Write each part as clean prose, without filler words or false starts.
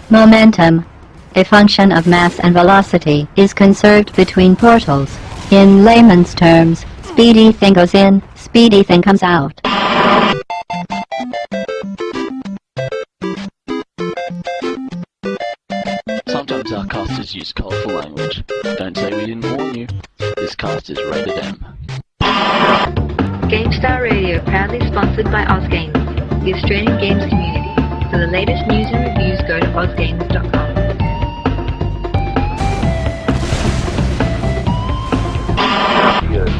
Momentum, a function of mass and velocity, is conserved between portals. In layman's terms, speedy thing goes in, speedy thing comes out. Sometimes our casters use colourful language. Don't say we didn't warn you. This cast is rated M. Gamestah Radio, proudly sponsored by OzGames, the Australian games community. For the latest news and reviews, go to ozgames.com.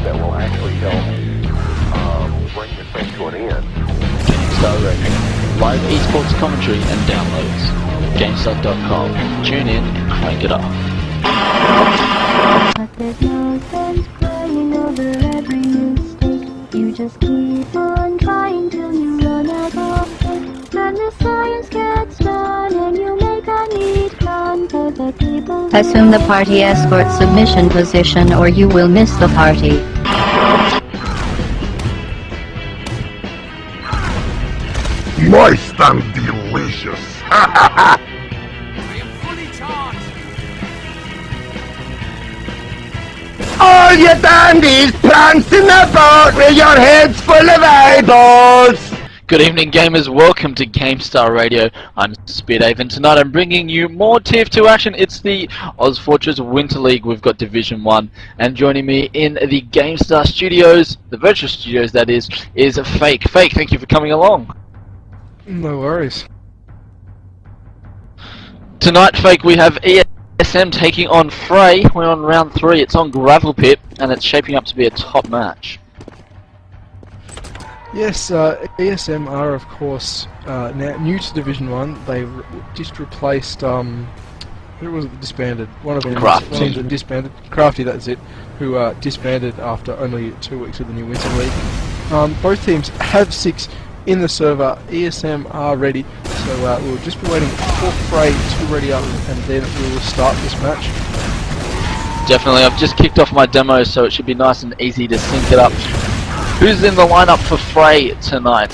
That will actually help bring this thing to an end. Gamestah Radio. Live esports commentary and downloads. Gamestah.com. Tune in and crank it up. But there's no sense crying over every mistake. You just keep on trying till you run out of faith. Then the science gets done and you make a neat plan for the people. Assume the party escort submission position or you will miss the party. Moist and delicious. All you dandies prance in the boat with your heads full of eyeballs. Good evening, gamers. Welcome to Gamestah Radio. I'm Speedave, and tonight I'm bringing you more TF2 action. It's the ozfortress Winter League. We've got Division 1, and joining me in the Gamestah studios, the virtual studios that is Fake. Fake, thank you for coming along. No worries. Tonight, Fake, we have ESM taking on Fray. We're on round 3. It's on Gravel Pit, and it's shaping up to be a top match. Yes, ESM are of course now new to Division 1. They just replaced who was it that disbanded? One of them teams that disbanded. Crafty, that's it. Who disbanded after only 2 weeks of the new Winter League. Both teams have 6 in the server. ESM are ready, so we'll just be waiting for Fray to ready up, and then we will start this match. Definitely, I've just kicked off my demo, so it should be nice and easy to sync it up. Who's in the lineup for Fray tonight,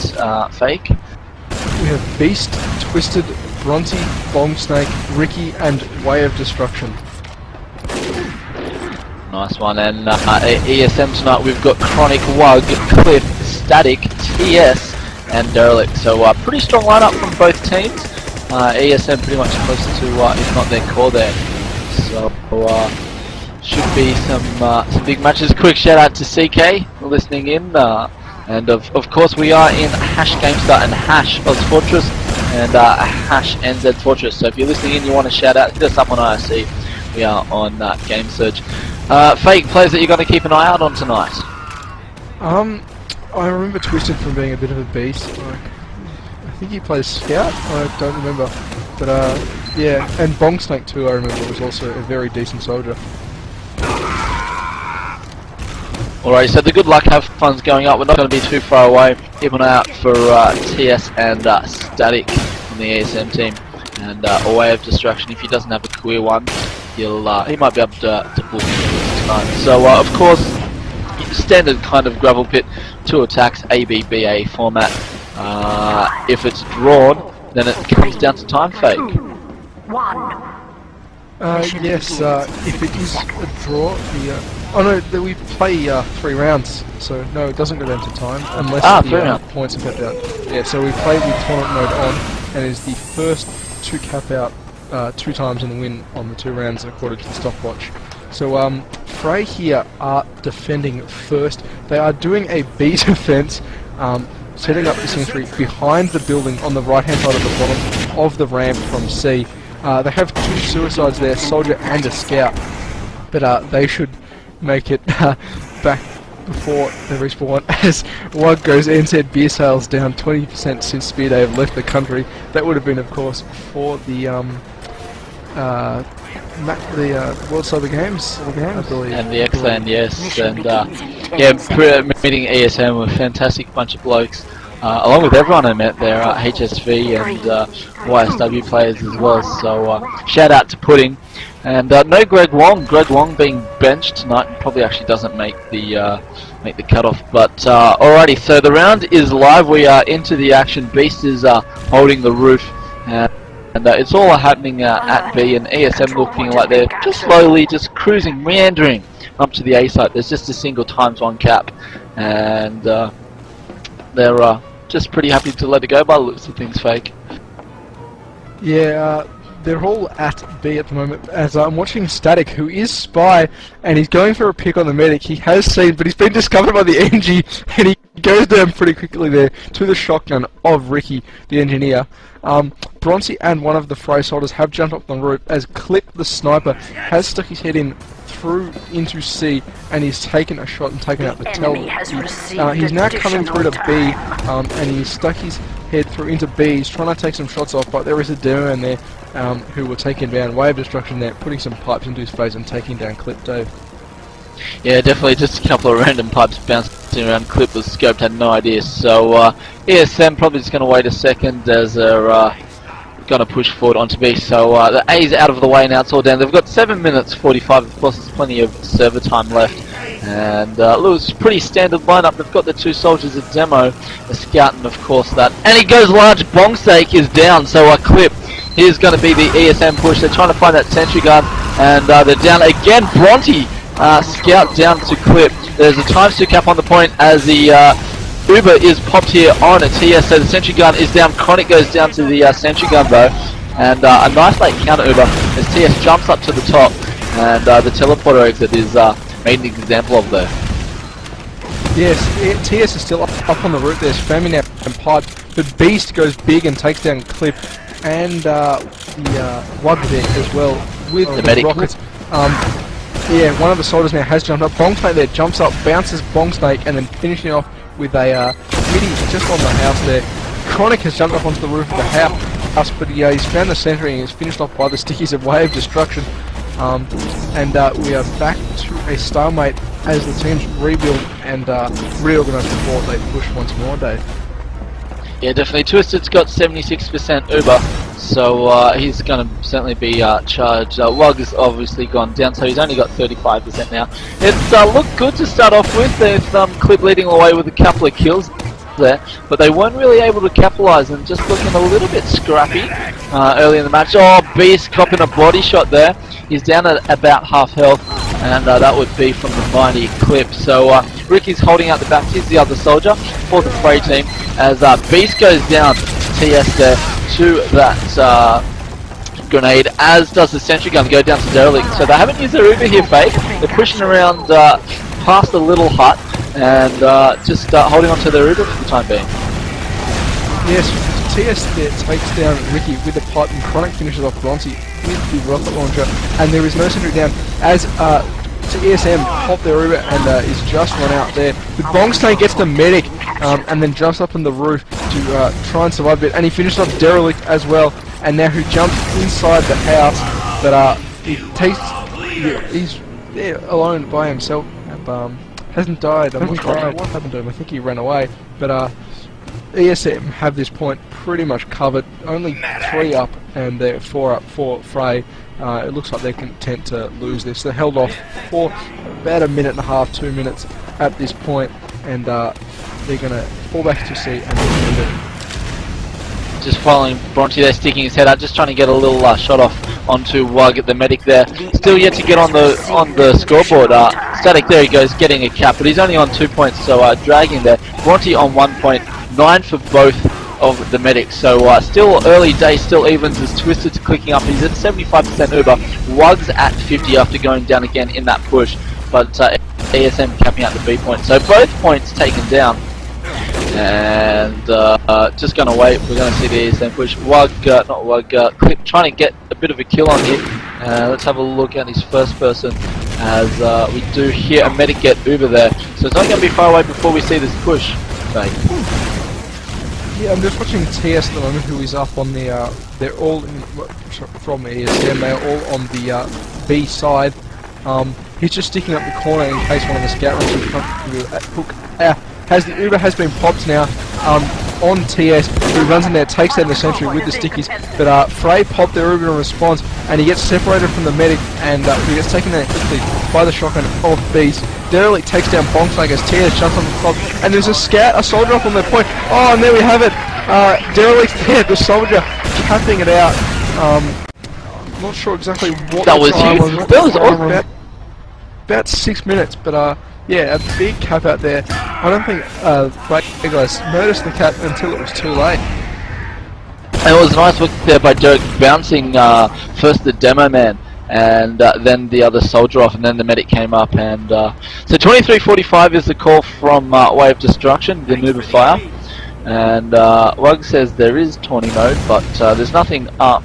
Fake? We have Beast, Twisted, Bronte, Bomb Snake, Ricky, and Way of Destruction. Nice one. And ESM tonight we've got Chronic, Wug, Cliff, Static, TS, and Derelict. So pretty strong lineup from both teams. ESM pretty much close to, if not their core there. So should be some big matches. Quick shout out to CK for listening in, and of course we are in #Gamestah and #ozfortress and #NZfortress. So if you're listening in, you want to shout out, hit us up on IRC. We are on Game Search. Fake players that you're going to keep an eye out on tonight. I remember Twisted from being a bit of a beast. I think he plays Scout. I don't remember, but yeah, and Bong Snake too. I remember was also a very decent soldier. Alright, so the good luck, have fun's going up. We're not going to be too far away. Keep an eye out for TS and Static from the ESM team. And a Way of Destruction, if he doesn't have a career one, he might be able to pull things tonight. So of course, standard kind of Gravel Pit, 2 attacks, ABBA format. If it's drawn, then it comes down to time, Fake. Yes, if it is a draw, oh no, we play 3 rounds, so no, it doesn't go down to time unless the points are kept out. Yeah, so we play with tournament mode on, and is the first to cap out 2 times and win on the 2 rounds according to the stopwatch. So Fray here are defending first. They are doing a B defense, setting up the sentry behind the building on the right hand side of the bottom of the ramp from C. They have 2 suicides there, Soldier and a Scout, but they should make it back before they respawn as Wug goes NZ beer sales down 20% since Speedave left the country. That would have been, of course, for the World Cyber Games, I believe. And the X-Land, yes. And yeah, meeting ESM were a fantastic bunch of blokes. Along with everyone I met there, HSV and YSW players as well. So shout out to Pudding. And no Greg Wong. Greg Wong being benched tonight probably actually doesn't make the cutoff. But alrighty, so the round is live. We are into the action. Beast is holding the roof. And it's all happening at B, and ESM looking like they're just slowly just cruising, meandering up to the A site. There's just a single ×1 cap, and they're just pretty happy to let it go by the looks of things, Fake. Yeah, they're all at B at the moment, as I'm watching Static, who is Spy, and he's going for a pick on the medic. He has seen, but he's been discovered by the NG, and he goes down pretty quickly there to the shotgun of Ricky, the engineer. Bronzy and one of the Fray soldiers have jumped up on the roof, as Clip, the sniper, has stuck his head in through into C, and he's taken a shot and taken out the tail. He's now coming through to B, and he's stuck his head through into B. He's trying to take some shots off, but there is a demo in there who will take him down. Wave destruction there, putting some pipes into his face and taking down Clip, Dave. Yeah, definitely just a couple of random pipes bouncing around. Clip was scoped, had no idea. So ESM probably just going to wait a second as they're going to push forward onto B. So the A's out of the way now, it's all down. They've got 7 minutes 45, of course there's plenty of server time left. And looks pretty standard lineup. They've got the 2 soldiers, a demo, a scout, and of course that. And he goes large, bong stake is down, so Clip, here's going to be the ESM push. They're trying to find that sentry gun, and they're down again. Bronte, scout down to Clip. There's a ×2 cap on the point as the Uber is popped here on a TS, so the sentry gun is down. Chronic goes down to the sentry gun though, and a nice late counter Uber as TS jumps up to the top, and the teleporter exit is made an example of there. Yes, TS is still up on the roof there, spamming out and pipe, but Beast goes big and takes down Clip, and the Wug there as well with the medic rockets. Yeah, one of the soldiers now has jumped up. Bong Snake there jumps up, bounces Bong Snake, and then finishing off with a midi just on the house there. Chronic has jumped up onto the roof of the house, but he's found the sentry and he's finished off by the stickies of Wave Destruction. And we are back to a stalemate as the teams rebuild and reorganise before they push once more, Dave. Yeah, definitely. Twisted's got 76% Uber, so he's going to certainly be charged. Log has obviously gone down, so he's only got 35% now. It's looked good to start off with. There's Clip leading away with a couple of kills there, but they weren't really able to capitalise and just looking a little bit scrappy early in the match. Oh, Beast copping a body shot there. He's down at about half health, and that would be from the mighty Clip. So Ricky's holding out the back. He's the other soldier for the Fray team as Beast goes down. TS there to that grenade, as does the sentry gun go down to Derelict. So they haven't used their Uber here, Fake. They're pushing around past the little hut and just holding on to their Uber for the time being. Yes, TS there takes down Ricky with the pipe, and Chronic finishes off Bronzy with the rocket launcher, and there is no sentry down as ESM pop their Uber and is just run out there. But Bongstone gets the medic and then jumps up on the roof to try and survive a bit, and he finished off Derelict as well, and now who jumps inside the house, but he's there alone by himself. Hasn't died. I'm not sure what happened to him. I think he ran away, but ESM have this point pretty much covered. Only 3 up, and they're 4 up for Fray. It looks like they're content to lose this. They're held off for about a minute and a half, 2 minutes at this point, and they're going to fall back to C and end it. Just following Bronte there, sticking his head out, just trying to get a little shot off onto Wug at the medic there. Still yet to get on the scoreboard. Static there, he goes, getting a cap, but he's only on 2 points, so dragging there. Bronte on 1 point, 9 for both of the medics. So still early days, still evens as Twisted's clicking up. He's at 75% Uber. Wug's at 50 after going down again in that push, but ESM capping out the B point. So both points taken down. And just going to wait. We're going to see the ESM push. Clip trying to get a bit of a kill on him. Let's have a look at his first person as we do hear a medic get Uber there. So it's not going to be far away before we see this push. Yeah, I'm just watching TS at the moment, who is up on the, they're all in, from ESM, they're all on the B side. He's just sticking up the corner in case one of the scout runs will come through at hook. The Uber has been popped now on TS, who runs in there, takes down the sentry with the stickies, but Fray popped their Uber in response, and he gets separated from the medic, and he gets taken down quickly by the shotgun of Beast. Derelict takes down Bonksnake as TS jumps on the top, and there's a soldier up on their point. Oh, and there we have it. Derelict there, the soldier capping it out Not sure exactly what That the was time huge. was. That was awesome. About 6 minutes, but yeah, a big cap out there. I don't think Fray guys noticed the cap until it was too late. It was nice work there by Derek, bouncing first the demo man and then the other soldier off, and then the medic came up. And so 23:45 is the call from Way of Destruction, the Nuba Fire. And Wug says there is tawny mode, but there's nothing up.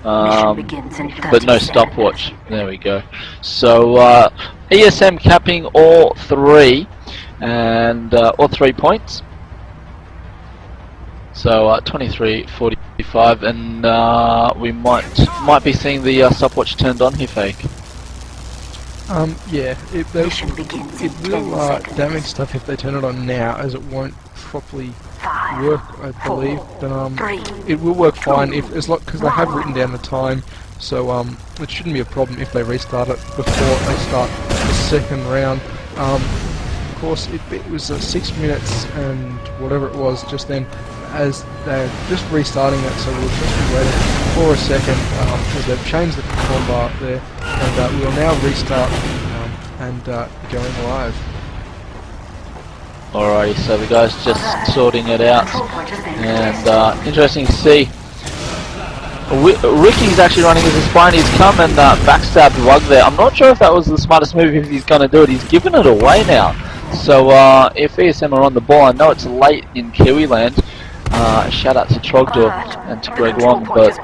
But no stopwatch. There we go. So ESM capping all three, and all 3 points. So 23:45, and we might be seeing the stopwatch turned on here, Fake. Yeah, it will damage stuff if they turn it on now, as it won't properly work, I believe. But it will work fine if, because they have written down the time, so it shouldn't be a problem if they restart it before they start the second round. Of course, it was 6 minutes and whatever it was just then, as they're just restarting it, so we'll just be waiting for a second, because they've changed the control bar up there, and we'll now restart and going live. Alrighty, so the guys just sorting it out, and interesting to see. Ricky's actually running as a spine. He's come and backstabbed Wug there. I'm not sure if that was the smartest move if he's going to do it. He's given it away now. So if ESM are on the ball, I know it's late in Kiwi land. Shout out to Trogdor and to Greg Wong, but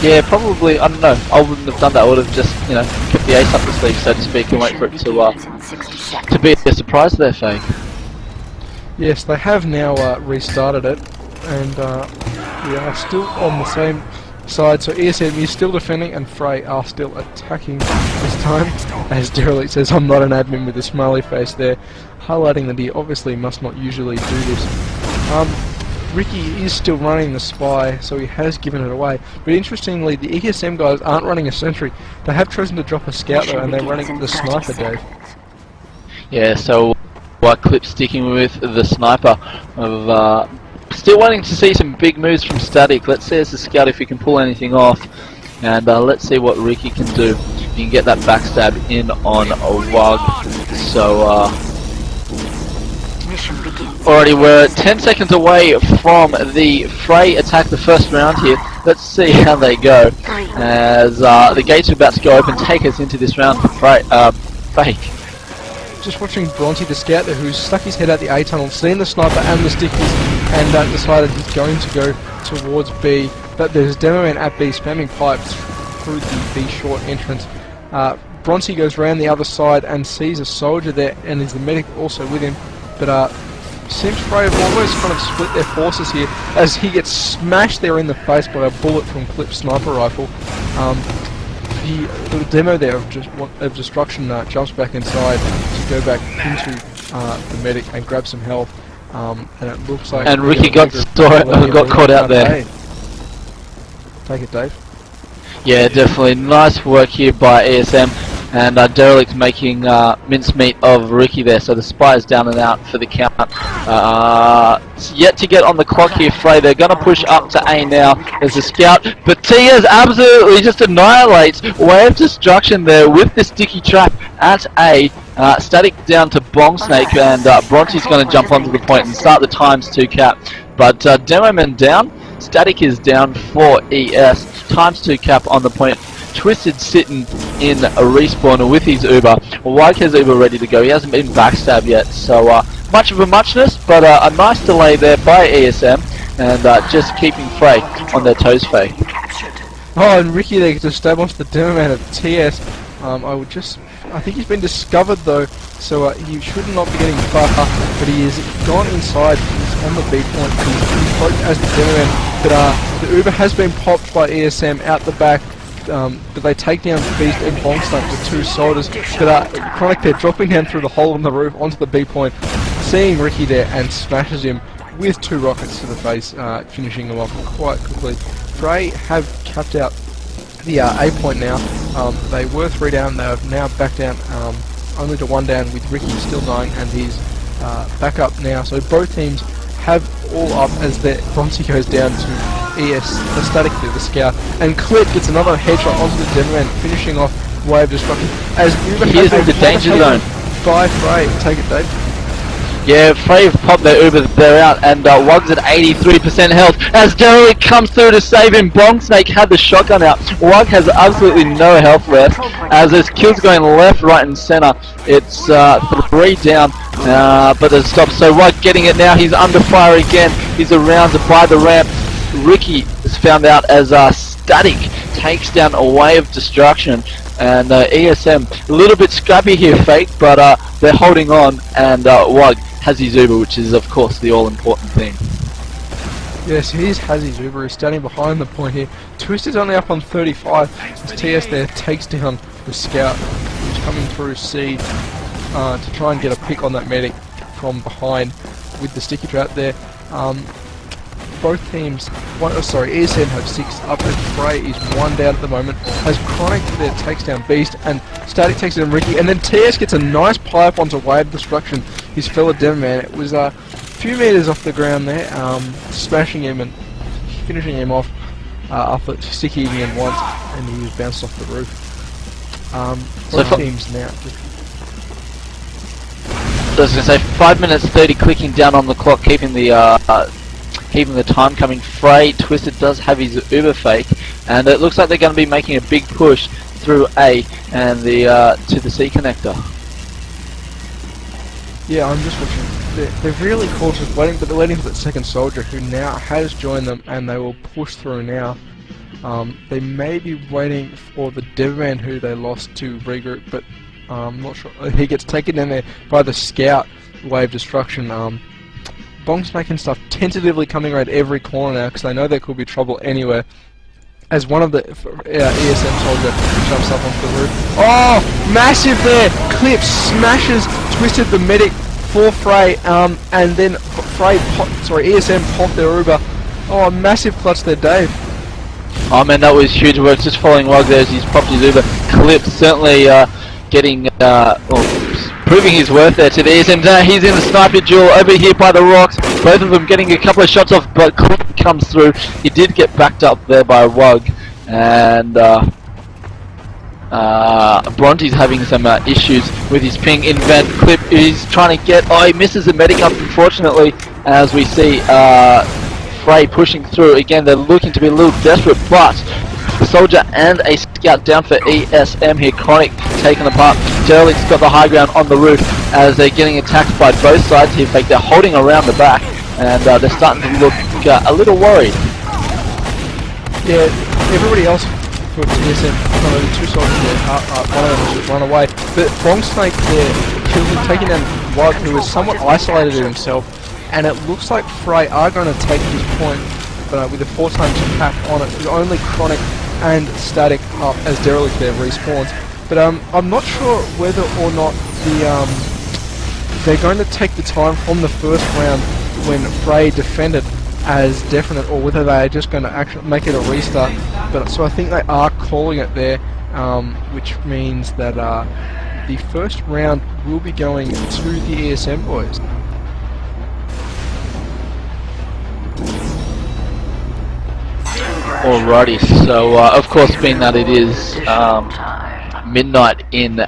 yeah, probably, I don't know, I wouldn't have done that. I would have just, you know, kept the ace up the sleeve, so to speak, and wait for it to be a surprise there, Fake. Yes, they have now restarted it, and we are still on the same side, so ESM is still defending and Fray are still attacking this time. As Derelict says, I'm not an admin, with a smiley face there, highlighting that he obviously must not usually do this. Ricky is still running the spy, so he has given it away. But interestingly, the ESM guys aren't running a sentry. They have chosen to drop a scout though, and they're running the sniper, Dave. Yeah, so White Clip sticking with the sniper of still wanting to see some big moves from Static. Let's see as the scout if he can pull anything off, and let's see what Ricky can do. He can get that backstab in on a Wug. So alrighty, we're 10 seconds away from the Fray attack the first round here. Let's see how they go, as the gates are about to go open, take us into this round for Fake. Just watching Bronte the scout there, who's stuck his head out the A tunnel, seen the sniper and the stickies, and decided he's going to go towards B. But there's Demo Man at B spamming pipes through the B short entrance. Bronte goes round the other side and sees a soldier there, and there's the medic also with him. But seems Fray have almost kind of split their forces here, as he gets smashed there in the face by a bullet from Clip's sniper rifle. The demo there of destruction jumps back inside to go back into the medic and grab some health, and it looks like... And Ricky got caught out there. Take it, Dave. Yeah, definitely. Nice work here by ESM, and Derelict making mincemeat of Ricky there, so the spy is down and out for the count. Yet to get on the clock here, Fray. They're going to push up to A now. There's a scout, but Tia's absolutely just annihilates Way of Destruction there with the sticky trap at A. Static down to Bong Snake, and Bronte's going to jump onto the point and start the ×2 cap. But Demoman down, Static is down for ES. ×2 cap on the point. Twisted sitting in a respawn with his Uber. White has Uber ready to go. He hasn't been backstabbed yet, so much of a muchness, but a nice delay there by ESM, and just keeping Fray on their toes, Fray. Oh, and Ricky there gets a stab off the demo man of TS. I think he's been discovered though, so he should not be getting far, but he has gone inside. He's on the B point. He's close as the demo man, but the Uber has been popped by ESM out the back. But they take down Beast and Bongsnake with 2 soldiers. But Chronic there dropping down through the hole in the roof onto the B point, seeing Ricky there, and smashes him with 2 rockets to the face, finishing him off quite quickly. Fray have capped out the A point now. They were 3 down, they have now back down only to 1 down, with Ricky still dying, and he's back up now. So both teams have all up as their Bronte goes down to the static there, the scout, and Clip gets another headshot onto the Deadman, finishing off Wave Destruction. As Uber here's the danger zone by Fray. Take it, Dave. Yeah, Fray have popped their Uber there out, and Wug's at 83% health. As Derelict comes through to save him, Bong Snake had the shotgun out. Wug has absolutely no health left. As there's kills going left, right, and center. It's 3 down, but there's a stop. So Wug getting it now. He's under fire again. He's around by the ramp. Ricky is found out as Static takes down a Wave Destruction. And ESM a little bit scrappy here, Fake, but they're holding on, and Wug has his Uber, which is of course the all-important thing. Yes, here's Hazzy's Uber. He's standing behind the point here. Twister's only up on 35. As TS there takes down the scout, who's coming through C to try and get a pick on that medic from behind with the sticky trap there. Both teams, ESM have 6 up, and Fray is 1 down at the moment. As Chronic there takes down Beast, and Static takes down Ricky, and then TS gets a nice pipe onto Wave Destruction, his fellow Deadman. It was a few meters off the ground there, smashing him and finishing him off after sticking him once, and he was bounced off the roof. Both teams now. So I was going to say 5 minutes 30 clicking down on the clock, keeping the time coming. Fray Twisted does have his Uber Fake, and it looks like they're going to be making a big push through A and the to the C connector. Yeah, I'm just watching. They're really cautious waiting, but they're waiting for that second soldier who now has joined them, and they will push through now. They may be waiting for the Deadman who they lost to regroup, but I'm not sure. He gets taken in there by the scout Wave Destruction. Bong Snake and stuff tentatively coming around every corner now because they know there could be trouble anywhere. As one of the ESM soldier jumps up onto the roof. Oh, massive there! Clip smashes Twisted the medic for Fray, and then ESM popped their Uber. Oh, massive clutch there, Dave. Oh man, that was huge work. Just following Wug there as he's popped his Uber. Clip certainly getting proving his worth there to the ESM. He's in the sniper duel over here by the rocks. Both of them getting a couple of shots off, but Clip comes through. He did get backed up there by Wug, and Bronte's having some issues with his ping in vent. Clip is trying to get. Oh, he misses the medic up, unfortunately, as we see Fray pushing through. Again, they're looking to be a little desperate, but the soldier and a scout down for ESM here. Chronic taken apart. Derelict's got the high ground on the roof as they're getting attacked by both sides here. Fake, they're holding around the back, and they're starting to look a little worried. Yeah, everybody else for ESM, the 2 soldiers there, one of them has just run away. But Bong Snake there killed him, taking down Wug, who was somewhat isolated in himself, and it looks like Fray are going to take his point, but with a 4 times pack on it. It's only Chronic and Static up as Derelict there respawns. But I'm not sure whether or not they're going to take the time from the first round when Fray defended as definite, or whether they are just going to actually make it a restart. But so I think they are calling it there, which means that the first round will be going to the ESM boys. Alrighty, so of course, being that it is midnight in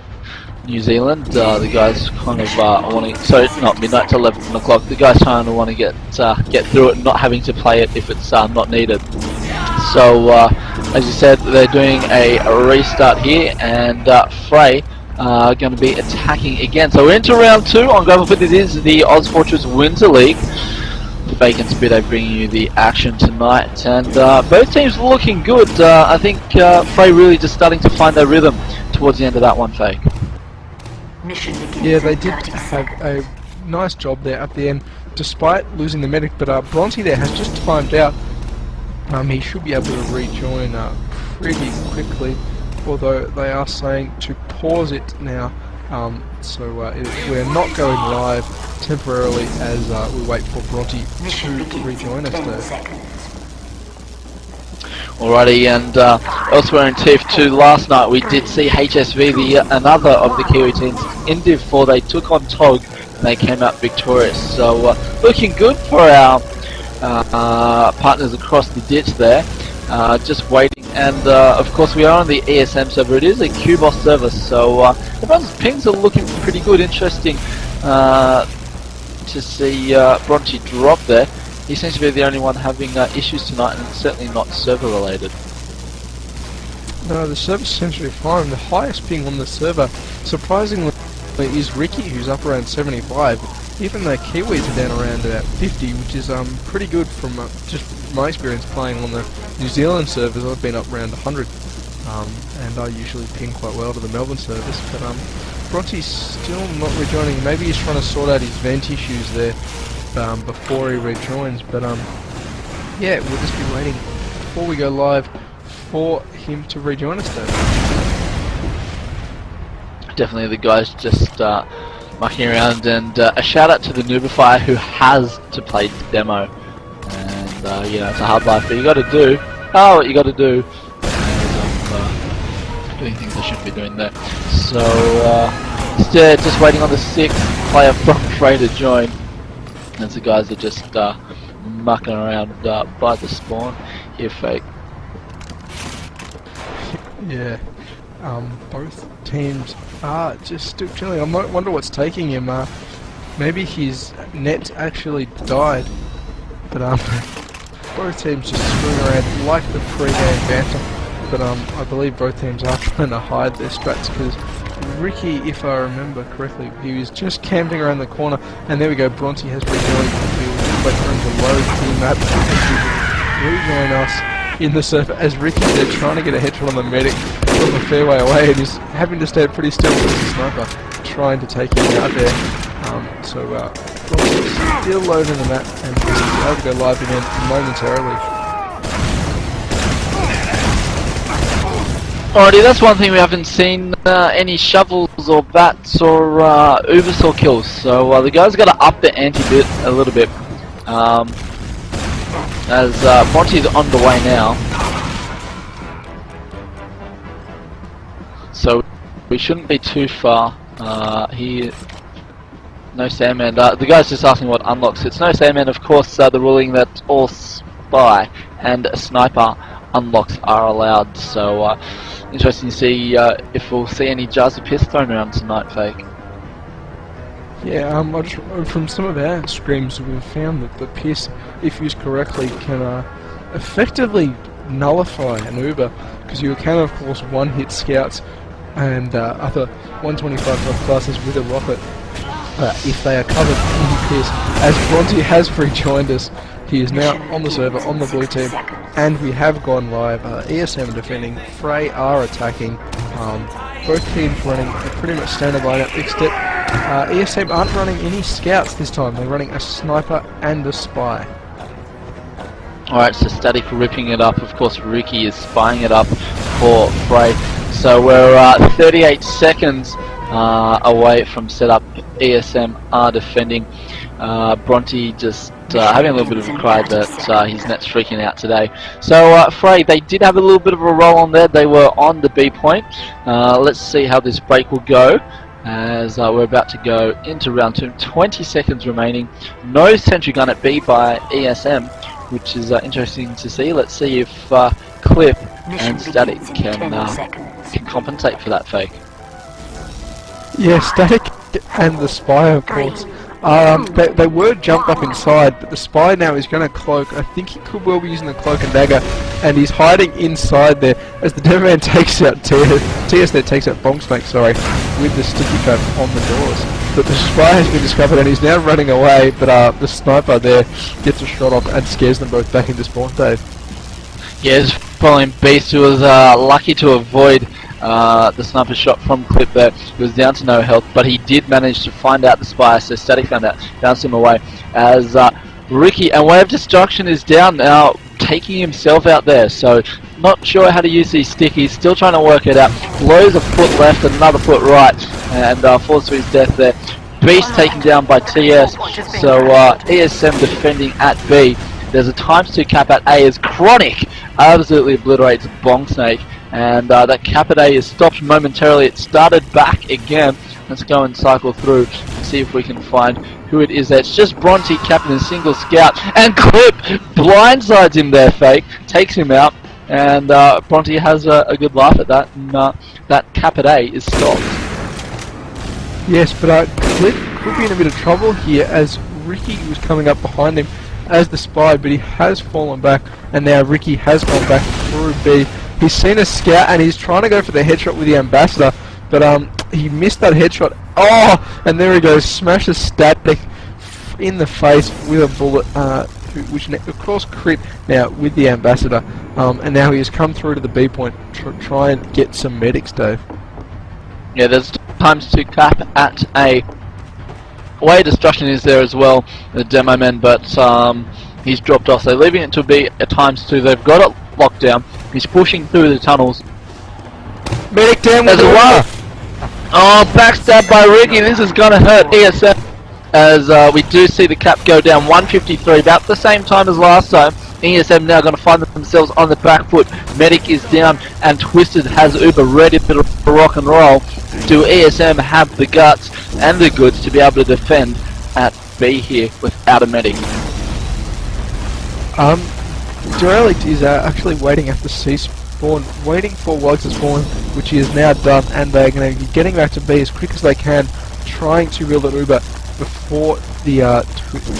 New Zealand, the guys kind of want to. So it's not midnight, it's 11 o'clock. The guys kind of want to get through it, not having to play it if it's not needed. So as you said, they're doing a restart here, and Fray are going to be attacking again. So we're into round 2 on Global Fit. This is the ozfortress Winter League. Fake and Speedo bringing you the action tonight, and both teams looking good. I think Fray really just starting to find their rhythm towards the end of that one, Fake. Yeah, they did have a nice job there at the end, despite losing the medic, but Bronte there has just timed out. He should be able to rejoin pretty quickly, although they are saying to pause it now. So we're not going live temporarily as we wait for Bronte to rejoin us there. Alrighty, and elsewhere in TF2 last night we did see HSV, another of the Kiwi teams, in Div 4. They took on TOG and they came out victorious. So looking good for our partners across the ditch there, just waiting. And of course we are on the ESM server. It is a QBOS server, so everyone's pings are looking pretty good. Interesting to see Bronchi drop there. He seems to be the only one having issues tonight, and it's certainly not server related. No, the server seems to be fine. The highest ping on the server, surprisingly, is Ricky, who's up around 75. Even the Kiwis are down around about 50, which is pretty good from just my experience playing on the New Zealand servers. I've been up around 100, and I usually ping quite well to the Melbourne servers. But Bronte's still not rejoining. Maybe he's trying to sort out his vent issues there before he rejoins. But yeah, we'll just be waiting before we go live for him to rejoin us though. Definitely the guys just mucking around, and a shout out to the Noobifier who has to play demo, and you know, it's a hard life, but you got to do what you got to do, and doing things I shouldn't be doing there. So instead, just waiting on the 6th player from Fray to join, as the guys are just mucking around by the spawn here, Fake. Yeah. Both teams are just still chilling. I wonder what's taking him. Maybe his net actually died. But both teams just screwing around like the pre-game banter. But I believe both teams are trying to hide their strats, because Ricky, if I remember correctly, he was just camping around the corner. And there we go, Bronte has rejoined. We'll wait for him to load the map to rejoin us in the surf, as Ricky there trying to get a headshot on the medic from a fair way away, and he's having to stand pretty still with the sniper trying to take him out there. So Bronte's still loading the map, and we'll be able to go live again momentarily. Alrighty, that's one thing we haven't seen any shovels or bats or Ubersaw kills, so the guys got to up the ante bit a little bit. As Bronte's on the way now, so we shouldn't be too far. No Sandman. The guy's just asking what unlocks. It's no Sandman, of course. The ruling that all spy and sniper unlocks are allowed. So interesting to see if we'll see any jars of piss thrown around tonight, Fake. Yeah, from some of our streams, we've found that the piss, if used correctly, can effectively nullify an Uber, because you can, of course, one-hit scouts and other 125 classes with a rocket if they are covered in piss. As Bronte has rejoined us, he is now on the server, on the blue team, and we have gone live. ESM defending, Fray are attacking. Both teams running a pretty much standard lineup, except ESM aren't running any scouts this time. They're running a sniper and a spy. Alright, so Static ripping it up. Of course, Ricky is spying it up for Fray. So we're 38 seconds away from setup. ESM are defending. Bronte just having a little bit of a cry that his net's freaking out today. So Fray, they did have a little bit of a roll on there. They were on the B point. Let's see how this break will go, as we're about to go into round 2. 20 seconds remaining. No sentry gun at B by ESM, which is interesting to see. Let's see if Clip and Static can compensate for that, Fake. Yeah, Static and the spy, of course. They were jumped up inside, but the spy now is going to cloak. I think he could well be using the cloak and dagger, and he's hiding inside there as the Demoman takes out TS there takes out Bonksmake, sorry, with the sticky trap on the doors. But the spy has been discovered and he's now running away, but the sniper there gets a shot off and scares them both back into spawn, Dave. Yeah, it's following Beast, who was lucky to avoid the sniper shot from Clip there. He was down to no health, but he did manage to find out the spy, so Static found out, bounced him away, as Ricky, and Wave Destruction is down now, taking himself out there, so not sure how to use these stickies, still trying to work it out. Blows a foot left, another foot right, and falls to his death there. Beast taken down by TS, so ESM defending at B. There's a ×2 cap at A as Chronic absolutely obliterates Bonksnake, and that cap at A is stopped momentarily. It started back again. Let's go and cycle through and see if we can find who it is. It's just Bronte, captain and single scout, and Clip blindsides him there, Fake, takes him out, and Bronte has a good laugh at that, and that cap at A is stopped. Yes, but Clip could be in a bit of trouble here as Ricky was coming up behind him as the spy, but he has fallen back, and now Ricky has gone back through B. He's seen a scout and he's trying to go for the headshot with the ambassador, but he missed that headshot. Oh, and there he goes, smashes Static in the face with a bullet, which of course crit now with the ambassador, and now he has come through to the B point to try and get some medics, Dave. Yeah, there's times to cap at A. Way Destruction is there as well, the demo man, but he's dropped off. So leaving it to B at times 2. They've got it locked down. He's pushing through the tunnels. Medic down with a one. Oh, backstab by Ricky. This is gonna hurt ESM as we do see the cap go down. 153, about the same time as last time. ESM now going to find themselves on the back foot. Medic is down and Twisted has Uber ready to rock and roll. Do ESM have the guts and the goods to be able to defend at B here without a medic? Derelict is actually waiting at the C spawn, waiting for Wugs to spawn, which he has now done, and they're going to be getting back to B as quick as they can, trying to reel it Uber before the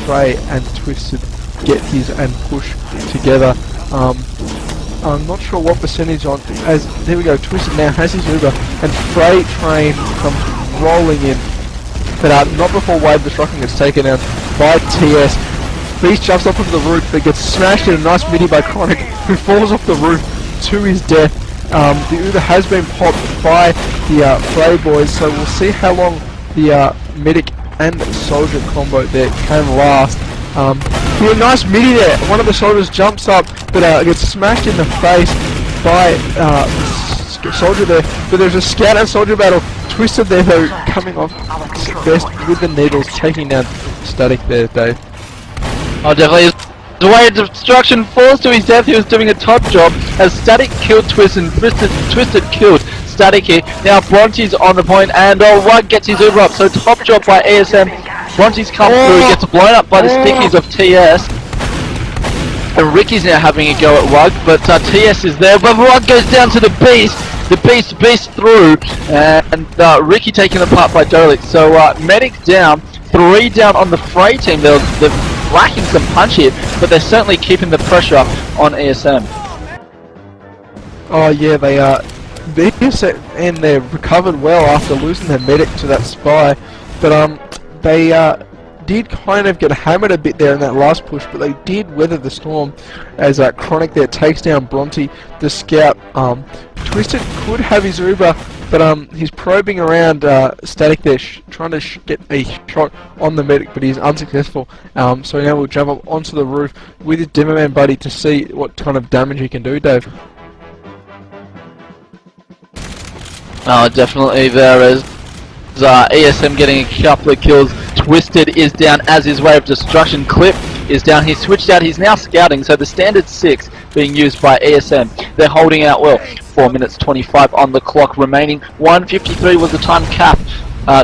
Fray and Twisted get his and push together. I'm not sure what percentage on, as there we go, Twisted now has his Uber and Fray train comes rolling in, but not before Wave Destruction gets taken out by TS. Beast jumps up onto the roof but gets smashed in a nice midi by Chronic, who falls off the roof to his death. The Uber has been popped by the Fray boys, so we'll see how long the medic and soldier combo there can last. A nice midi there. One of the soldiers jumps up, but gets smashed in the face by soldier there. But there's a scout and soldier battle. Twisted there though, coming off best with the needles, taking down Static there, Dave. Oh, definitely. The way Destruction falls to his death, he was doing a top job as Static killed Twisted and Twisted killed Static here. Now Bronte's on the point and Wug gets his Uber up, so top job by ESM. Bronte's come through, gets blown up by the stickies of TS. And Ricky's now having a go at Wug, but TS is there, but Wug goes down to the Beast. The Beast through, and Ricky taken apart by Derelict. So medic down, 3 down on the Fray team. They're lacking some punch here, but they're certainly keeping the pressure on ESM. Oh yeah, they are. And they recovered well after losing their medic to that spy, but they did kind of get hammered a bit there in that last push, but they did weather the storm as Chronic there takes down Bronte, the scout. Twisted could have his Uber, but he's probing around Static there, trying to get a shot on the medic, but he's unsuccessful. So now we'll jump up onto the roof with his demo man buddy to see what kind of damage he can do, Dave. Oh, definitely there is. ESM getting a couple of kills. Twisted is down as his Wave Destruction. Clip is down. He's switched out. He's now scouting. So the standard 6 being used by ESM. They're holding out well. 4 minutes 25 on the clock remaining. 1:53 was the time cap.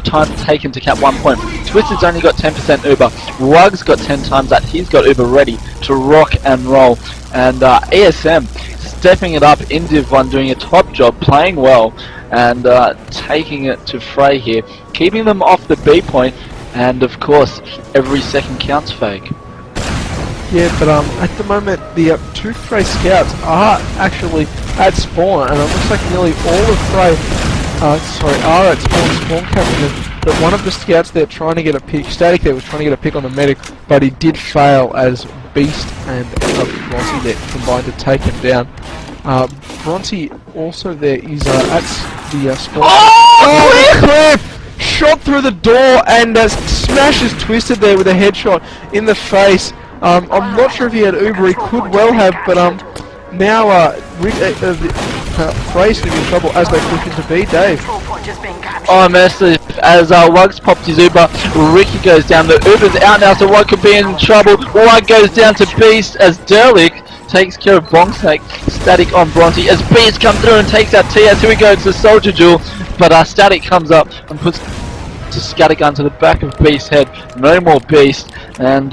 Time taken to cap 1 point. Twisted's only got 10% Uber. Rug's got 10 times that. He's got Uber ready to rock and roll. And ESM stepping it up in Div 1, doing a top job, playing well, and taking it to Fray here, keeping them off the B point, and of course, every second counts, Fake. Yeah, but at the moment, the 2 Fray scouts are actually at spawn, and it looks like nearly all of Fray, are at spawn capping, but one of the scouts there trying to get a pick, Static there was trying to get a pick on the medic, but he did fail as Beast and Bronte there combined to take him down. Bronte also there is at the spawn. Oh, Cliff! Shot through the door and smashes Twisted there with a headshot in the face. I'm not sure if he had Uber, he could well have, but now Fray's going to be in trouble as they push into B, Dave. Oh, massive. As Wugs popped his Uber, Ricky goes down. The Uber's out now, so Wug could be in trouble. Wug goes down to Beast as Derelict takes care of Bongsnake. Static on Bronte as Beast comes through and takes out TS. Here we go, it's a soldier duel, but Static comes up and puts to scattergun to the back of Beast's head. No more Beast, and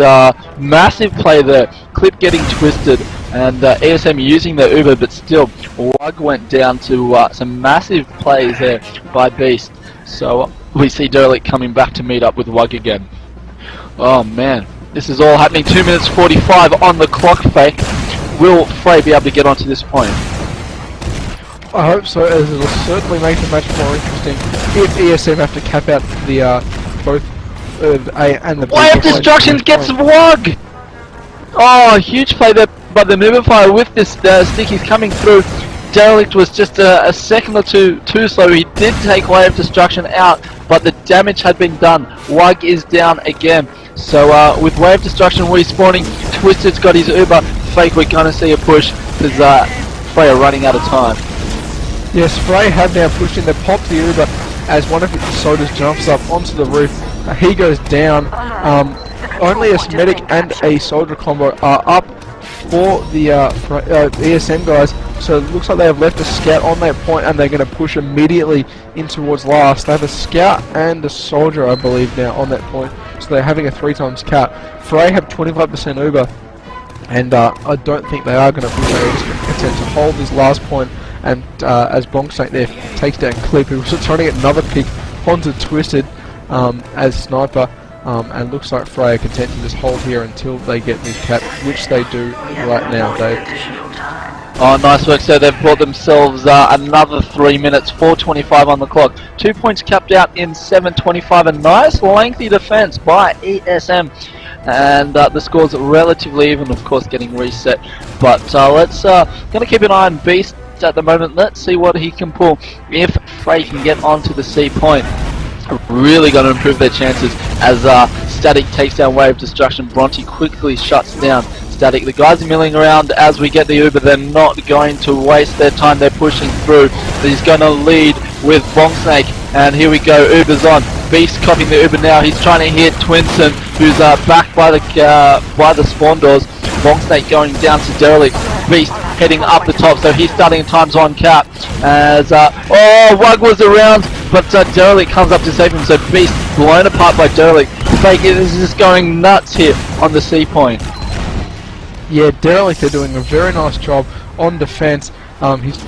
massive play there. Clip getting twisted, and ESM using the Uber, but still Wug went down to some massive plays there by Beast. So we see Derelict coming back to meet up with Wug again. Oh man, this is all happening. 2 minutes 45 on the clock. Fake. Will Fray be able to get onto this point? I hope so, as it'll certainly make the match more interesting if ESM have to cap out the both A and the B. Wave Destruction gets Wug! Oh, huge play there by the Moverfire with this stick. He's coming through. Derelict was just a second or two too slow. He did take Wave Destruction out, but the damage had been done. Wug is down again. So with Wave Destruction respawning, Twisted's got his Uber. Fake, we're going to see a push because Fray are running out of time. Yes, Fray have now pushed in. They pop the Uber as one of the soldiers jumps up onto the roof. He goes down. Only a medic and a soldier combo are up for the ESM guys. So it looks like they have left a scout on that point, and they're going to push immediately in towards last. They have a scout and a soldier, I believe, now on that point. So they're having a 3x cap. Fray have 25% Uber, and I don't think they are going to push. They're just going to attempt to hold this last point. And as Bonksnake there takes down Clip, who was trying to get another pick onto Twisted as sniper, and looks like Fray are content to just hold here until they get this cap, which they do right now, Dave. Oh, nice work. So they've brought themselves another 3 minutes, 4:25 on the clock. 2 points capped out in 7:25. A nice lengthy defense by ESM. And the score's relatively even, of course, getting reset. But let's gonna keep an eye on Beast at the moment. Let's see what he can pull. If Fray can get onto the C point, really going to improve their chances as Static takes down Wave Destruction. Bronte quickly shuts down Static. The guys are milling around as we get the Uber. They're not going to waste their time. They're pushing through. He's going to lead with Bonksnake, and here we go. Uber's on. Beast copying the Uber now. He's trying to hit Twinson, who's backed by the spawn doors. Bonksnake going down to Derelict. Beast heading up the top, so he's starting times on cap as Wug was around, but Derelict comes up to save him. So Beast blown apart by Derelict. Fake is just going nuts here on the C point. Yeah, Derelict, they're doing a very nice job on defense. He's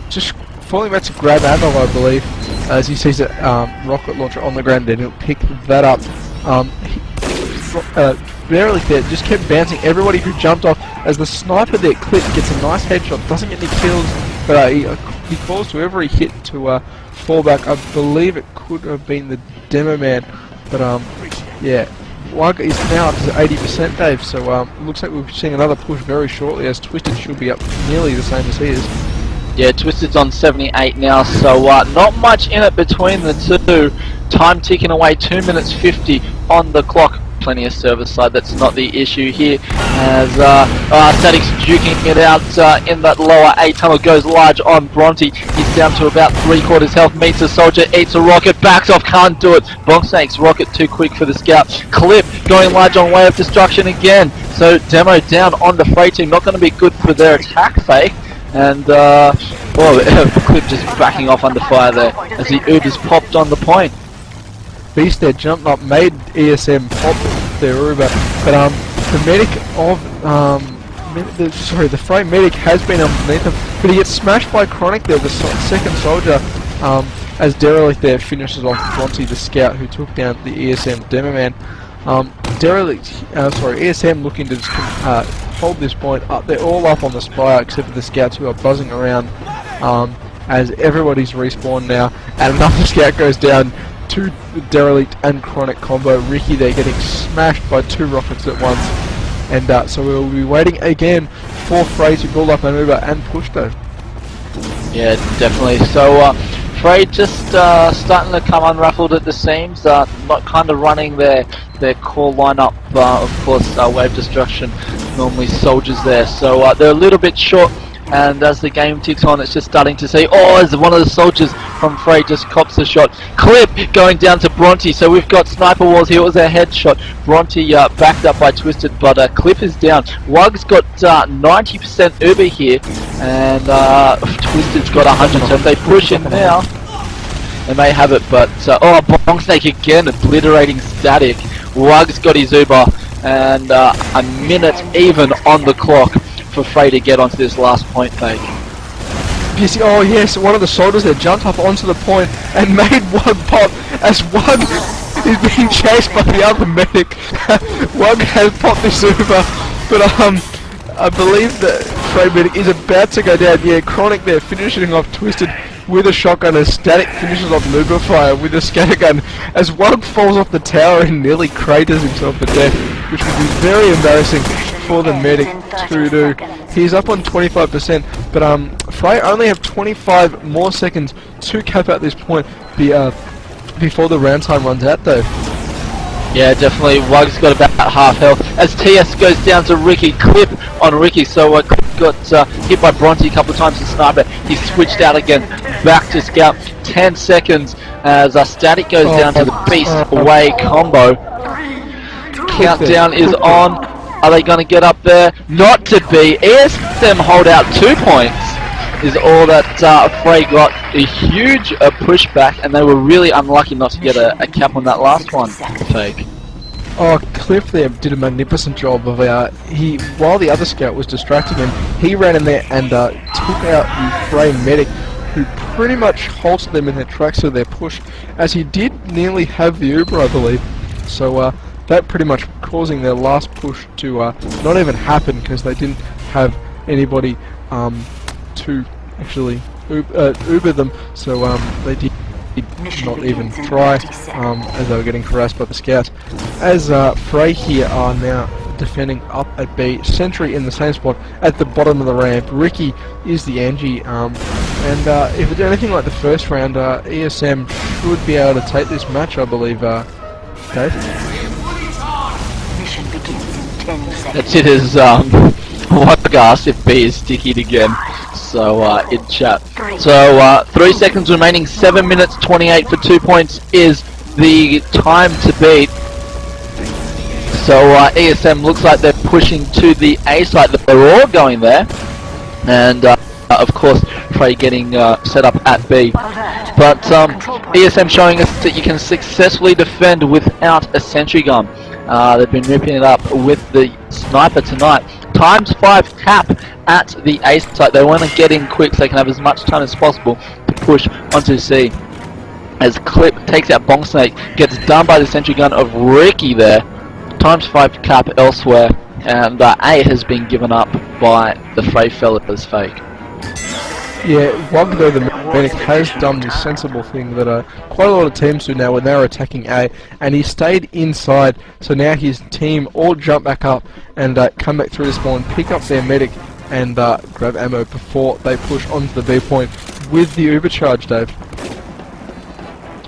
just falling back to grab ammo, I believe, as he sees a rocket launcher on the ground, and he'll pick that up. Derelict there just kept bouncing everybody who jumped off as the sniper there, Clip, gets a nice headshot, doesn't get any kills, but he calls whoever he hit to fall back. I believe it could have been the demo man, but yeah, Wug is now up to 80%, Dave, so looks like we'll be seeing another push very shortly, as Twisted should be up nearly the same as he is. Yeah, Twisted's on 78 now, so not much in it between the two. Time ticking away, 2 minutes 50 on the clock. Plenty of service side, that's not the issue here, as Static's duking it out in that lower A tunnel, goes large on Bronte. He's down to about 3/4 health, meets a soldier, eats a rocket, backs off, can't do it. Bonksnake's rocket too quick for the scout. Clip going large on Wave Destruction again, so Demo down on the Fray team, not going to be good for their attack Fake. And Clip just backing off under fire there as the Uber's popped on the point. Beast there jumped up, made ESM pop their Uber, but the medic of the Fray medic has been underneath him, but he gets smashed by Chronic there, the second soldier, as Derelict there finishes off Bronte the scout who took down the ESM demo man. ESM looking to hold this point up. They're all up on the spire except for the scouts who are buzzing around, as everybody's respawned now, and another scout goes down. Two Derelict and Chronic combo. Ricky there getting smashed by 2 rockets at once, and so we'll be waiting again for Fray to build up an Uber and push though. Yeah, definitely. So Fray just starting to come unruffled at the seams, not kind of running their core lineup. Of course, Wave Destruction normally soldiers there, so they're a little bit short. And as the game ticks on, it's just starting to see, as one of the soldiers from Fray just cops a shot. Clip going down to Bronte, so we've got sniper walls here. It was a headshot. Bronte backed up by Twisted, but Clip is down. Wug's got 90% Uber here, and Twisted's got 100, so if they push in now, They may have it, but oh, Bongsnake again obliterating Static. Wug's got his Uber, and a minute even on the clock for Fray to get onto this last point fake. Oh yes, one of the soldiers there jumped up onto the point and made Wug pop as Wug is being chased by the other medic. Wug has popped this Uber, but I believe that Fray medic is about to go down. Yeah, Chronic there finishing off Twisted with a shotgun as Static finishes off Luber Fire with a scattergun as Wug falls off the tower and nearly craters himself to death, which would be very embarrassing for the medic to do. He's up on 25%, but Fray only have 25 more seconds to cap out this point before the round time runs out though. Yeah, definitely. Wug's got about half health as TS goes down to Ricky. Clip on Ricky, so Clip got hit by Bronte a couple of times in Sniper. He switched out again, back to Scout. 10 seconds as Static goes down to the Beast Away combo. Countdown is on. Are they going to get up there? Not to be. ESM hold out 2 points is all that Fray got. A huge pushback, and they were really unlucky not to get a cap on that last one. Fake. Oh, Cliff there did a magnificent job of while the other scout was distracting him, he ran in there and took out the Fray medic, who pretty much halted them in their tracks with their push, as he did nearly have the Uber, I believe. So that pretty much causing their last push to not even happen, because they didn't have anybody to actually Uber them, so they did not even try, as they were getting harassed by the scouts. As Fray here are now defending up at B, Sentry in the same spot at the bottom of the ramp. Ricky is the Angie, and if it's anything like the first round, ESM should be able to take this match, I believe, Dave? Mission begins in 10 seconds. That's it, as Wug asked if B is stickied again. So in chat. So 3 seconds remaining. 7 minutes 28 for 2 points is the time to beat. So ESM looks like they're pushing to the A site. They're all going there, and of course Fray getting set up at B. But ESM showing us that you can successfully defend without a sentry gun. They've been ripping it up with the sniper tonight. ×5 cap at the A site. They want to get in quick so they can have as much time as possible to push onto C. As Clip takes out Bongsnake, gets done by the sentry gun of Ricky there. ×5 cap elsewhere, and A has been given up by the Fray fellas. Fake. Yeah, Wug though, the medic, has done the sensible thing that quite a lot of teams do now when they're attacking A, and he stayed inside, so now his team all jump back up and come back through the spawn, pick up their medic, and grab ammo before they push onto the B point with the Uber charge, Dave.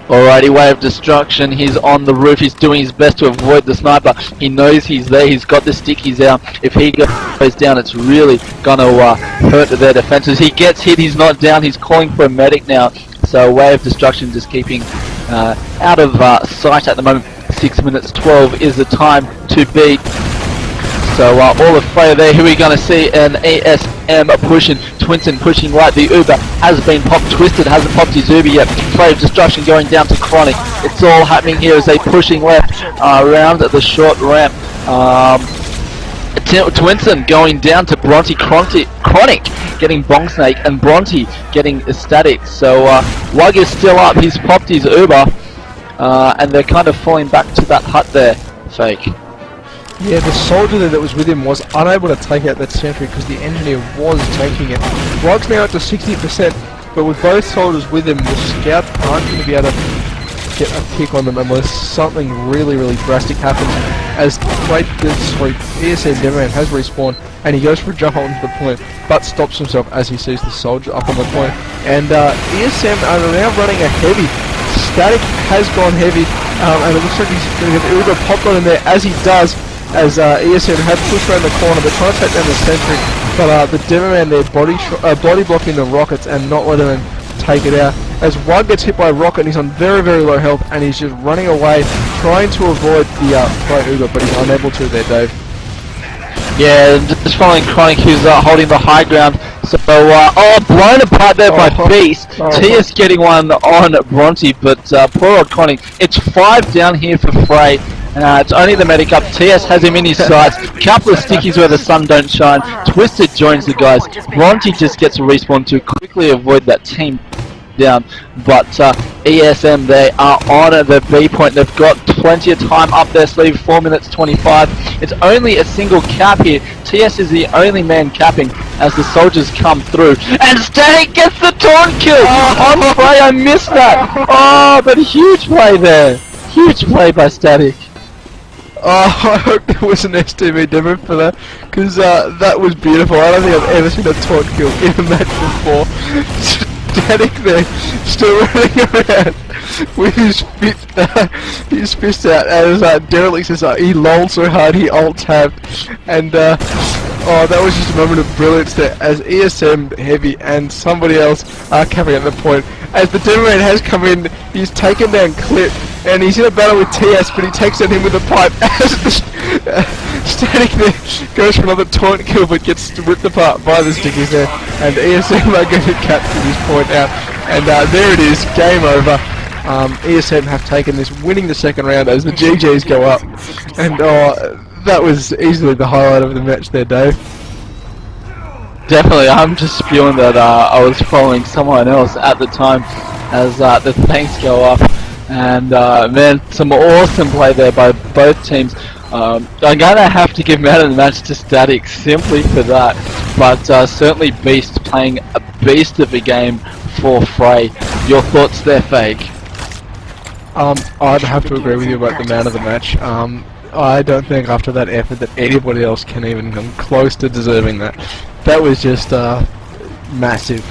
Alrighty, Wave Destruction, he's on the roof, he's doing his best to avoid the sniper. He knows he's there, he's got the stickies out. If he goes down, it's really gonna hurt their defenses. He gets hit, he's not down, he's calling for a medic now. So Wave Destruction just keeping out of sight at the moment. 6 minutes 12 is the time to beat. So all the Fray there, who are we going to see? An ESM pushing, Twinton pushing right. The Uber has been popped. Twisted hasn't popped his Uber yet. Fray of Destruction going down to Chronic. It's all happening here as they pushing left around the short ramp. Twinton going down to Bronte. Chronic getting Bongsnake, and Bronte getting Static. So Wug is still up. He's popped his Uber, and they're kind of falling back to that hut there. Fake. Yeah, the soldier there that was with him was unable to take out that sentry because the engineer was taking it. Wug's now up to 60%, but with both soldiers with him, the scouts aren't going to be able to get a pick on them unless something really, really drastic happens. As ESM Demoman has respawned, and he goes for a jump onto the point, but stops himself as he sees the soldier up on the point. And ESM are now running a heavy. Static has gone heavy, and it looks like he's going to get the Uber popped on in there as he does. As ESM had pushed around the corner, but trying to take down the sentry, but the Demoman there body blocking the rockets and not letting them take it out. As Wug gets hit by a rocket, and he's on very, very low health, and he's just running away, trying to avoid the Fray Uber, but he's unable to there, Dave. Yeah, just following Chronic, who's holding the high ground. So, blown apart there by Beast. TS getting one on Bronte, but poor old Chronic. It's 5 down here for Fray. It's only the medic up. TS has him in his sights. Couple of stickies where the sun don't shine. Twisted joins the guys. Bronte just gets a respawn to quickly avoid that team down, but ESM, they are on the B point. They've got plenty of time up their sleeve. 4 minutes 25. It's only a single cap here. TS is the only man capping as the soldiers come through, and Static gets the taunt kill on Fray. I missed that. Oh, but huge play there. Huge play by Static. Oh, I hope there was an STV demo for that, because that was beautiful. I don't think I've ever seen a taunt kill in a match before. Static there, still running around with his fist out, as Derelict says he lolled so hard he alt-tabbed, and oh, that was just a moment of brilliance there, as ESM Heavy and somebody else are coming at the point. As the Demoman has come in, he's taken down Clip, and he's in a battle with TS, but he takes down him with a pipe. Static there goes for another taunt kill, but gets ripped apart by the stickies there, and ESM are going to capture this point out, and there it is, game over. ESM have taken this, winning the second round as the GGs go up, and that was easily the highlight of the match there, Dave. Definitely, I'm just spewing that I was following someone else at the time as the thanks go up, and man, some awesome play there by both teams. I'm gonna have to give man of the match to Static simply for that, but certainly Beast playing a beast of a game for Fray. Your thoughts there, Fake? I'd have to agree with you about the man of the match. I don't think after that effort that anybody else can even come close to deserving that. That was just massive.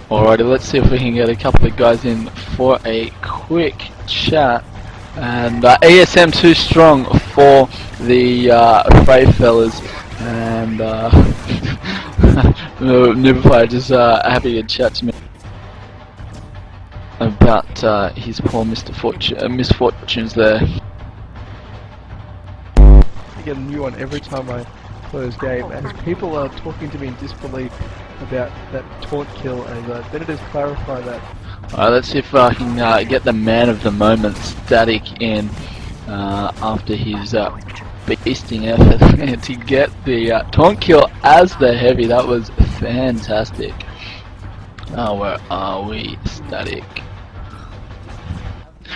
Alrighty, let's see if we can get a couple of guys in for a quick chat. And ESM too strong for the Fray fellas, and Nubify just happy to chat to me about his poor misfortunes there. I get a new one every time I close game, as people are talking to me in disbelief about that taunt kill, and better just clarify that. Alright, let's see if I can get the man of the moment, Static, in after his beasting effort to get the taunt kill as the heavy. That was fantastic. Where are we, Static?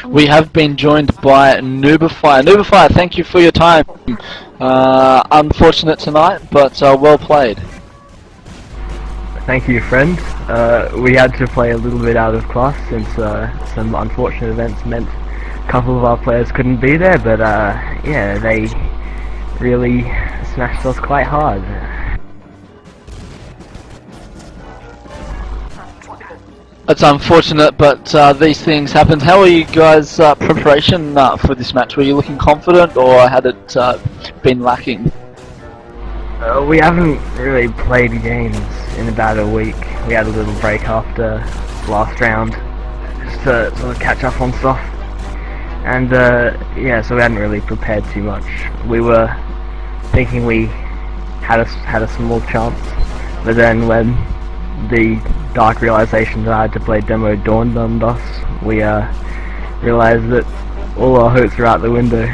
We have been joined by Nubify. Nubify, thank you for your time. Unfortunate tonight, but well played. Thank you, friend. We had to play a little bit out of class since some unfortunate events meant a couple of our players couldn't be there, but yeah, they really smashed us quite hard. It's unfortunate, but these things happen. How are you guys' preparation for this match? Were you looking confident, or had it been lacking? We haven't really played games in about a week. We had a little break after last round, just to sort of catch up on stuff. And yeah, so we hadn't really prepared too much. We were thinking we had a small chance, but then when the dark realization that I had to play demo dawned on us, we realized that all our hopes were out the window.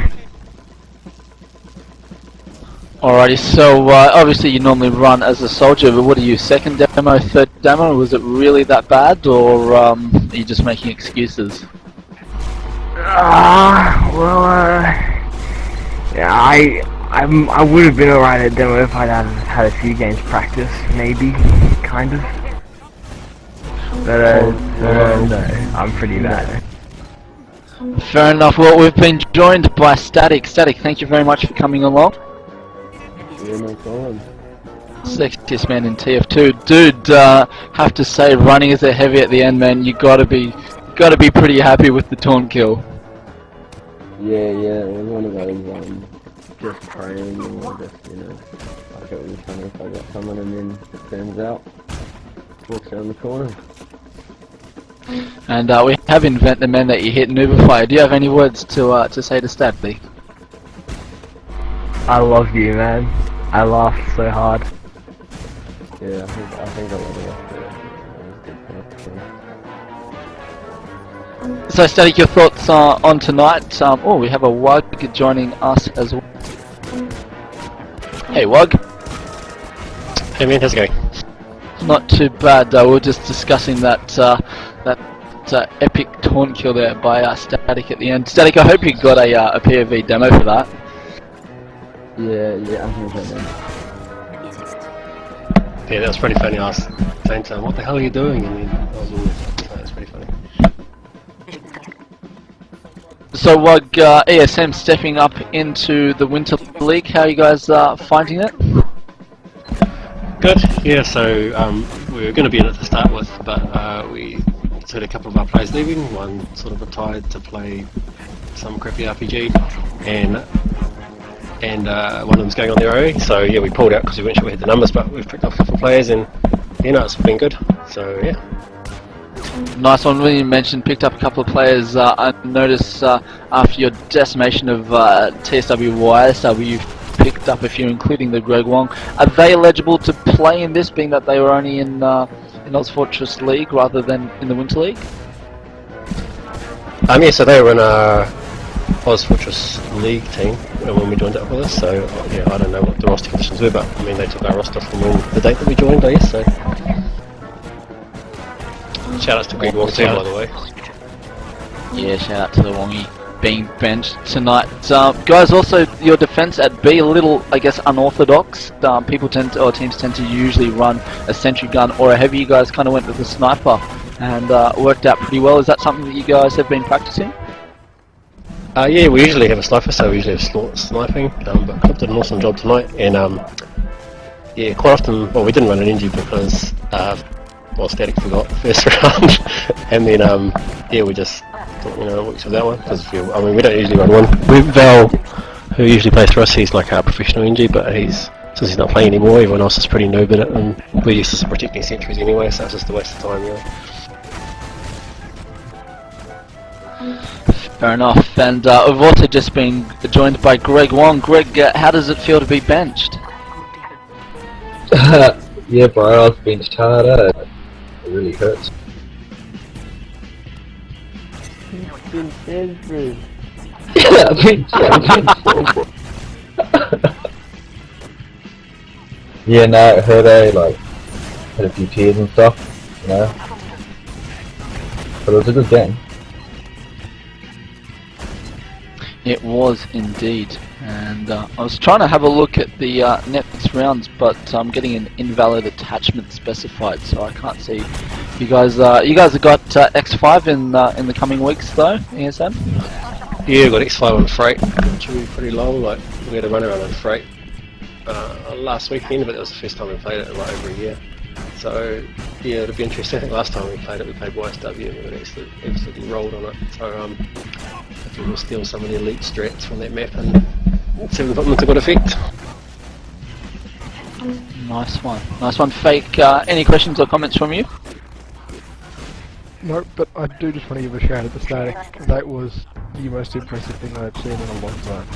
Alrighty, so obviously you normally run as a soldier, but what are you, second demo, third demo? Was it really that bad, or are you just making excuses? Yeah, I would have been alright at demo if I'd had a few games practice, maybe, kind of. But no, I'm pretty bad. Fair enough. Well, we've been joined by Static. Static, thank you very much for coming along. Yeah, no problem. Sexiest man in TF2, dude. Have to say, running as a heavy at the end, man. You gotta be pretty happy with the taunt kill. Yeah, it was one of those just praying or just like it was funny if I got someone and then it turns out walks around the corner. And we have Invent the Man that you hit Nubify. Do you have any words to say to Static? I love you, man. I laughed so hard. Yeah, I think I love it. So, Static, your thoughts on tonight? Oh, we have a Wug joining us as well. Hey, Wug. Hey man, how's it going? Not too bad. We were just discussing that epic taunt kill there by Static at the end. Static, I hope you got a POV demo for that. Yeah, I think I did. Yeah, that was pretty funny. I was saying to him, what the hell are you doing? And then I was all, that was pretty funny. So, Wug, ESM stepping up into the Winter League. How are you guys finding it? Good. Yeah, so we were going to be in it to start with, but we had a couple of our players leaving. One sort of retired to play some crappy RPG, and one of them's going on their own. So yeah, we pulled out because we weren't sure we had the numbers, but we've picked up a couple of players, and you know, it's been good. So yeah. Nice one. When you mentioned picked up a couple of players, I noticed after your decimation of TSW you've picked up a few, including the Greg Wong. Are they eligible to play in this, being that they were only in ozfortress League rather than in the Winter League? Yeah, so they were in our ozfortress League team when we joined up with us. So yeah, I don't know what the roster conditions were, but I mean they took our roster from the date that we joined, I guess. So shout outs to Greg Wong too, by the way. Yeah, shout out to the Wongy being benched tonight. Guys, also your defense at B, a little, I guess, unorthodox. Teams tend to usually run a sentry gun or a heavy. You guys kind of went with the sniper and worked out pretty well. Is that something that you guys have been practicing? Yeah, we usually have a sniper, so we usually have sniping, but Clip did an awesome job tonight, and yeah, quite often, well, we didn't run an NG because Static forgot the first round, and then yeah, we just thought, you know, it works with that one, because we don't usually run one. Val, who usually plays for us, he's like our professional NG, but since he's not playing anymore, everyone else is pretty noob at it, and we're used to protecting sentries anyway, so it's just a waste of time, really. Fair enough. And we've also just been joined by Greg Wong. Greg, how does it feel to be benched? Yeah, bro, I was benched hard. It really hurts. Yeah, no, it hurt. Like, had a few tears and stuff, you know. But it was a good game. It was indeed, and I was trying to have a look at the next rounds, but I'm getting an invalid attachment specified, so I can't see. You guys have got X5 in the coming weeks, though, ESM. Yeah, we got X5 on Fray, which will be pretty long. Like we had a run around on Fray last weekend, but that was the first time we played it in like over a year. So yeah, it'll be interesting. I think last time we played YSW and we got absolutely rolled on it. So hopefully we'll steal some of the elite strats from that map and see if we put them into good effect. Nice one. Fake. Any questions or comments from you? No, but I do just want to give a shout out to Static. That was the most impressive thing I've seen in a long time.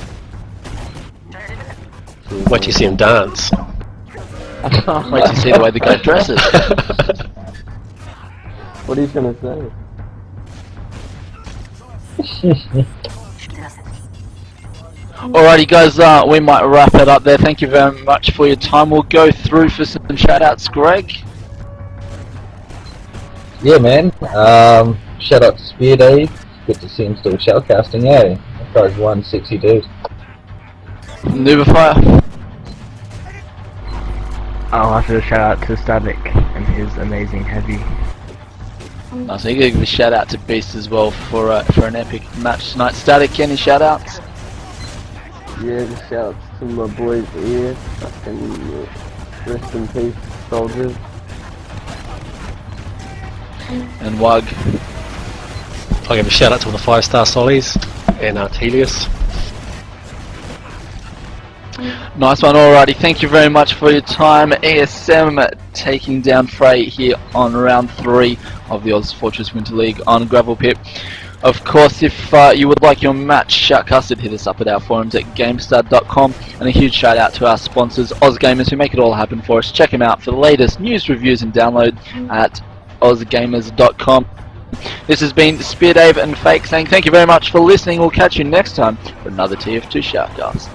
Wait till you see him dance. Wait till you see the way the guy dresses. What are you gonna say? Alrighty guys, we might wrap it up there. Thank you very much for your time. We'll go through for some shout outs, Greg. Yeah, man. Shout out to Spear Dave. Good to see him still shellcasting, eh? That guy's one sexy dude. Nuberfire. I'll have to shout out to Static and his amazing heavy. Nice. You give a shout out to Beast as well for an epic match tonight. Static, any shout outs? Yeah, just shout outs to my boys here, and rest in peace, soldiers. And Wug. I'll give a shout out to all the 5-star Solis and Telius. Nice one, alrighty. Thank you very much for your time. ESM taking down Fray here on round 3 of the ozfortress Winter League on Gravel Pit. Of course, if you would like your match shoutcasted, hit us up at our forums at Gamestah.com, and a huge shout out to our sponsors, OzGamers, who make it all happen for us. Check them out for the latest news, reviews and download at ozgamers.com. This has been Spear Dave and Fake saying thank you very much for listening. We'll catch you next time for another TF2 shoutcast.